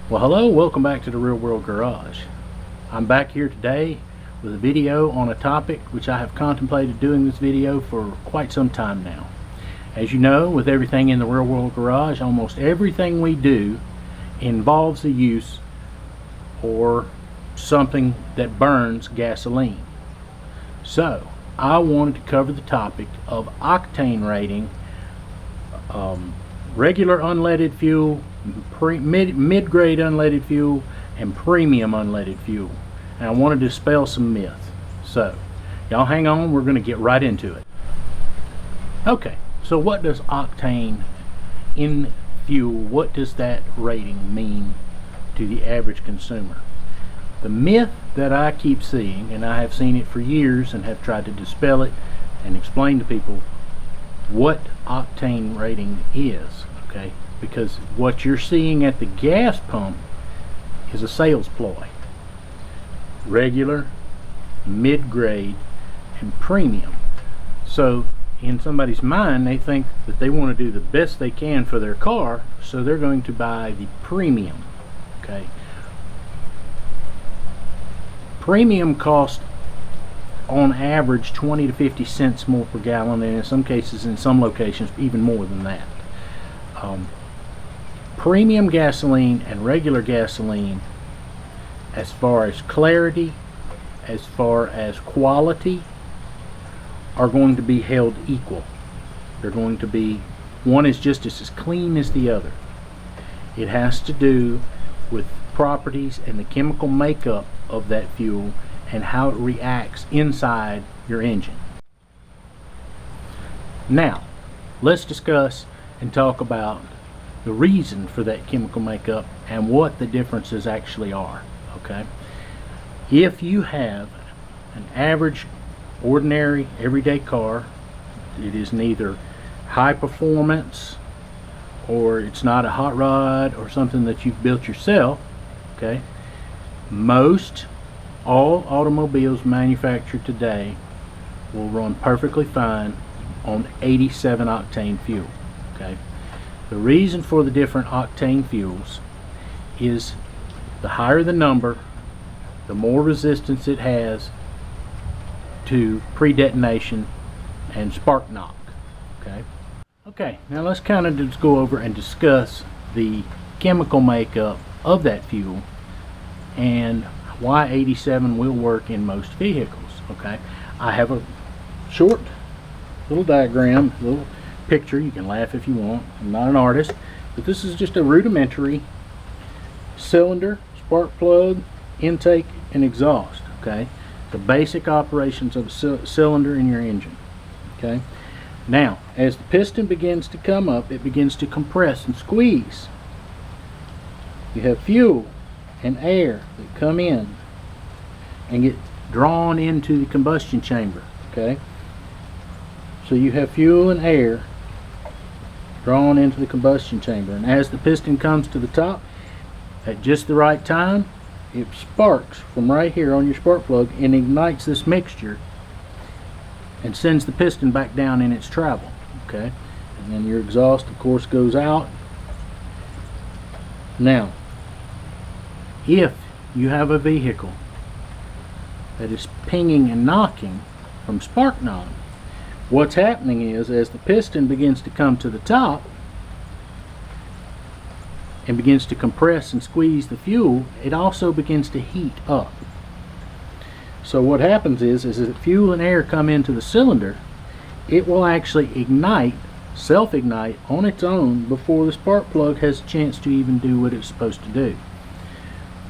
Well, hello, welcome back to the Real World Garage. I'm back here today with a video on a topic which I have contemplated doing this video for quite some time now. As you know, with everything in the Real World Garage, almost everything we do involves the use or something that burns gasoline. So, I wanted to cover the topic of octane rating, regular unleaded fuel, mid-grade unleaded fuel, and premium unleaded fuel. And I wanted to dispel some myths. So, y'all hang on, we're going to get right into it. Okay, so what does octane in fuel, what does that rating mean to the average consumer? The myth that I keep seeing, and I have seen it for years and have tried to dispel it and explain to people what octane rating is, okay? Because what you're seeing at the gas pump is a sales ploy. Regular, mid-grade, and premium. So in somebody's mind, they think that they want to do the best they can for their car, so they're going to buy the premium, okay? Premium costs on average 20 to 50 cents more per gallon, and in some cases, in some locations, even more than that. Premium gasoline and regular gasoline, as far as clarity, as far as quality, are going to be held equal. They're going to be, one is just as clean as the other. It has to do with properties and the chemical makeup of that fuel and how it reacts inside your engine. Now, let's discuss and talk about the reason for that chemical makeup and what the differences actually are, okay? If you have an average, ordinary, everyday car, it is neither high performance or it's not a hot rod or something that you've built yourself, okay? All automobiles manufactured today will run perfectly fine on 87 octane fuel, okay? The reason for the different octane fuels is the higher the number, the more resistance it has to pre-detonation and spark knock, okay? Okay, now let's kind of just go over and discuss the chemical makeup of that fuel and why 87 will work in most vehicles, okay? I have a short little diagram, little picture. You can laugh if you want. I'm not an artist, but this is just a rudimentary cylinder, spark plug, intake, and exhaust, okay? The basic operations of a cylinder in your engine, okay? Now, as the piston begins to come up, it begins to compress and squeeze. You have fuel and air that come in and get drawn into the combustion chamber, okay? So you have fuel and air drawn into the combustion chamber, and as the piston comes to the top at just the right time, it sparks from right here on your spark plug and ignites this mixture and sends the piston back down in its travel, okay? And then your exhaust, of course, goes out. Now, if you have a vehicle that is pinging and knocking from spark knob, what's happening is, as the piston begins to come to the top and begins to compress and squeeze the fuel, it also begins to heat up. So what happens is as the fuel and air come into the cylinder, it will actually ignite, self-ignite on its own before the spark plug has a chance to even do what it's supposed to do.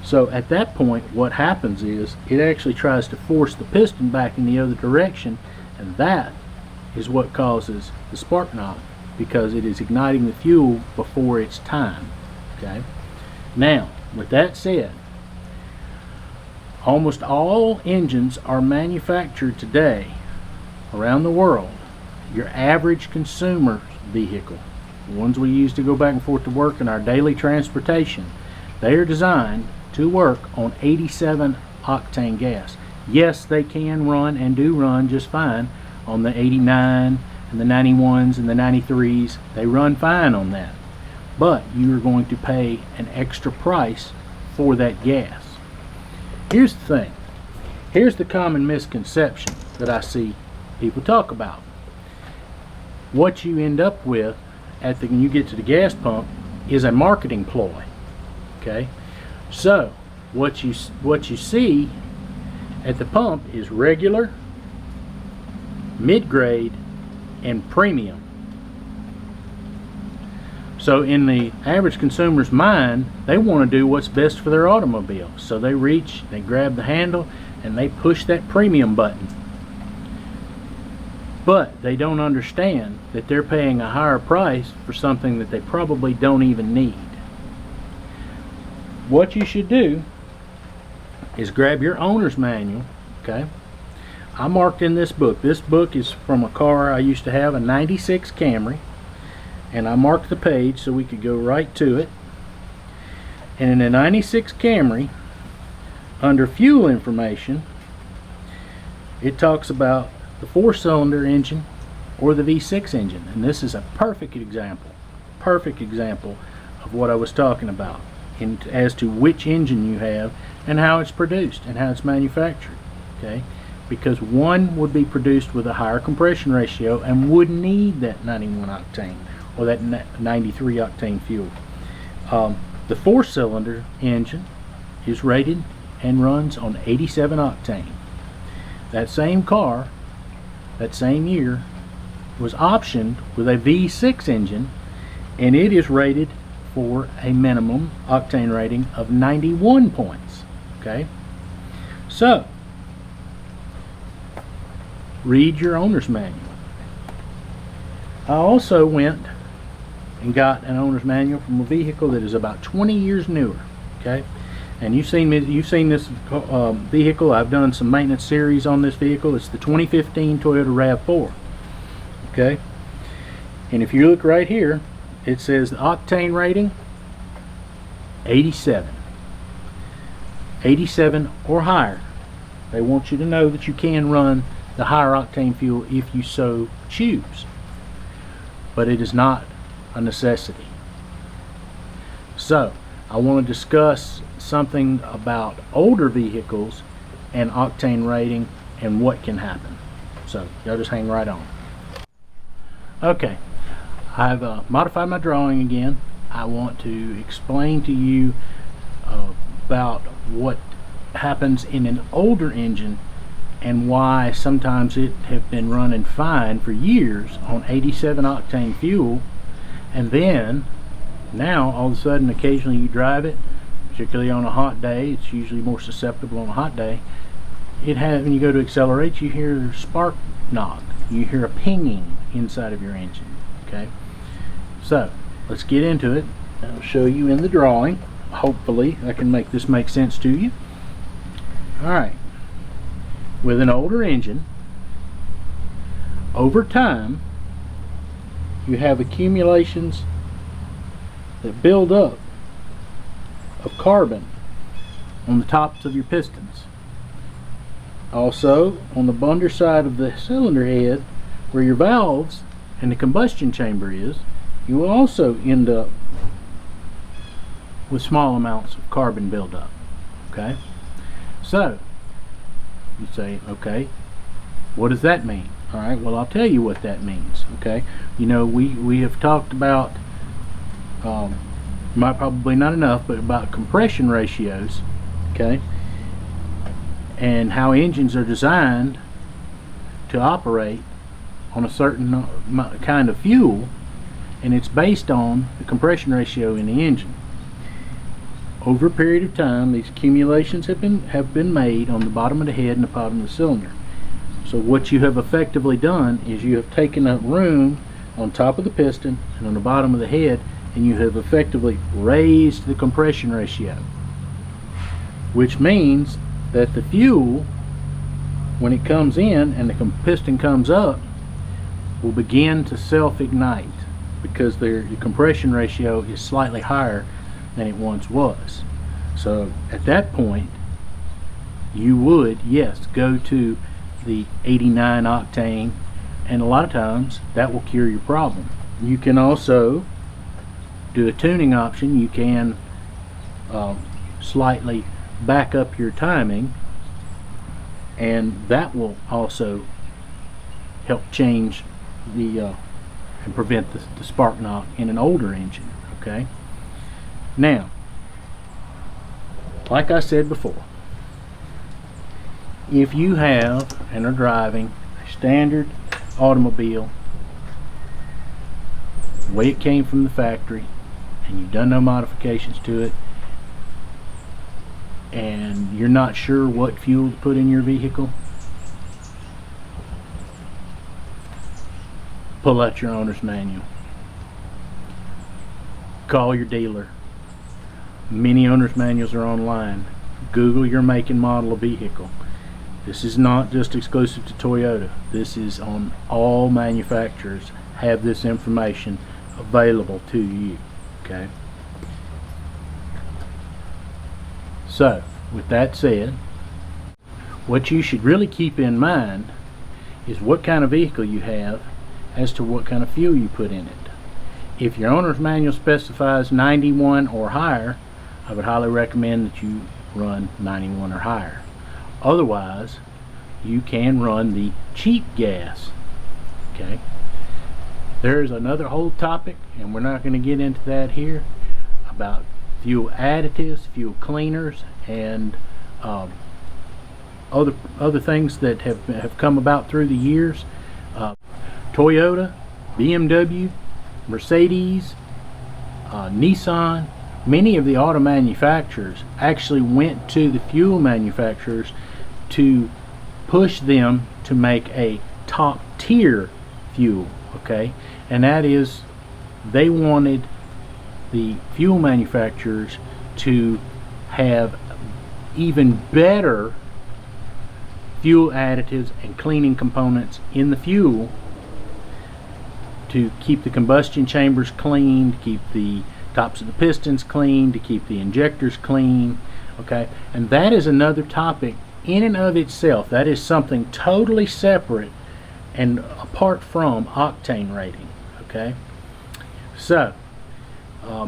So at that point, what happens is it actually tries to force the piston back in the other direction, and that is what causes the spark knock, because it is igniting the fuel before its time, okay? Now, with that said, almost all engines are manufactured today around the world. Your average consumer vehicle, the ones we use to go back and forth to work in our daily transportation, they are designed to work on 87 octane gas. Yes, they can run and do run just fine on the 89 and the 91s and the 93s. They run fine on that. but you're going to pay an extra price for that gas. Here's the thing. Here's the common misconception that I see people talk about. What you end up with when you get to the gas pump is a marketing ploy. Okay, so what you see at the pump is regular, mid-grade, and premium. So in the average consumer's mind, they want to do what's best for their automobile. So they reach, they grab the handle, and they push that premium button. But they don't understand that they're paying a higher price for something that they probably don't even need. What you should do is grab your owner's manual. Okay, I marked in this book. This book is from a car I used to have, a 96 Camry, and I marked the page so we could go right to it. And in the 96 Camry, under fuel information, it talks about the 4-cylinder engine or the V6 engine, and this is a perfect example of what I was talking about as to which engine you have and how it's produced and how it's manufactured. Okay, because one would be produced with a higher compression ratio and would need that 91 octane or that 93 octane fuel. The 4-cylinder engine is rated and runs on 87 octane. That same car, that same year, was optioned with a V6 engine, and it is rated for a minimum octane rating of 91 points. Okay, so read your owner's manual. I also went and got an owner's manual from a vehicle that is about 20 years newer. Okay, and you've seen this vehicle. I've done some maintenance series on this vehicle. It's the 2015 Toyota RAV4. Okay, and if you look right here, it says the octane rating 87 or higher. They want you to know that you can run the higher octane fuel if you so choose, but it is not a necessity. So I want to discuss something about older vehicles and octane rating and what can happen. So y'all just hang right on. Okay, I've modified my drawing again. I want to explain to you about what happens in an older engine and why sometimes it have been running fine for years on 87 octane fuel, and then now all of a sudden occasionally you drive it, particularly on a hot day. It's usually more susceptible on a hot day. When you go to accelerate, you hear spark knock, you hear a pinging inside of your engine. Okay, so let's get into it. I'll show you in the drawing. Hopefully I can make this make sense to you. Alright, with an older engine, over time you have accumulations that build up of carbon on the tops of your pistons. Also on the underside of the cylinder head, where your valves and the combustion chamber is, you will also end up with small amounts of carbon buildup. Okay, so you say, okay, what does that mean? All right, well, I'll tell you what that means. Okay, you know, we have talked about probably not enough, but about compression ratios. Okay, and how engines are designed to operate on a certain kind of fuel, and it's based on the compression ratio in the engine. Over a period of time, these accumulations have been made on the bottom of the head and the bottom of the cylinder. So what you have effectively done is you have taken up room on top of the piston and on the bottom of the head, and you have effectively raised the compression ratio, which means that the fuel, when it comes in and the piston comes up, will begin to self-ignite because the compression ratio is slightly higher than it once was. So at that point you would, yes, go to the 89 octane, and a lot of times that will cure your problem. You can also do a tuning option, you can slightly back up your timing, and that will also help change the and prevent the spark knock in an older engine. Okay, now like I said before, if you have and are driving a standard automobile the way it came from the factory, and you've done no modifications to it, and you're not sure what fuel to put in your vehicle, pull out your owner's manual. Call your dealer. Many owner's manuals are online. Google your make and model of vehicle. This is not just exclusive to Toyota. This is on all manufacturers have this information available to you. Okay. So, with that said, what you should really keep in mind is what kind of vehicle you have as to what kind of fuel you put in it. If your owner's manual specifies 91 or higher, I would highly recommend that you run 91 or higher. Otherwise, you can run the cheap gas. Okay. There's another whole topic, and we're not going to get into that here, about fuel additives, fuel cleaners, and other things that have come about through the years. Toyota, BMW, Mercedes, Nissan, many of the auto manufacturers actually went to the fuel manufacturers to push them to make a top tier fuel. Okay, and that is, they wanted the fuel manufacturers to have even better fuel additives and cleaning components in the fuel to keep the combustion chambers clean, to keep the tops of the pistons clean, to keep the injectors clean. Okay, and that is another topic in and of itself. That is something totally separate and apart from octane rating. Okay, so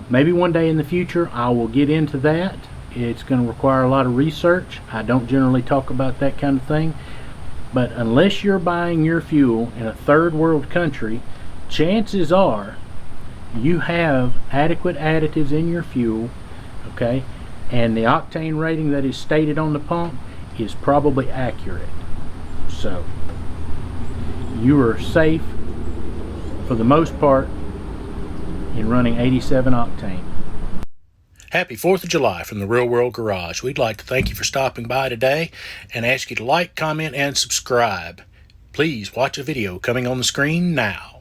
maybe one day in the future I will get into that. It's going to require a lot of research. I don't generally talk about that kind of thing, but unless you're buying your fuel in a third world country, chances are you have adequate additives in your fuel. Okay, and the octane rating that is stated on the pump is probably accurate. So you are safe for the most part in running 87 octane. Happy 4th of July from the Real World Garage. We'd like to thank you for stopping by today and ask you to like, comment, and subscribe. Please watch a video coming on the screen now.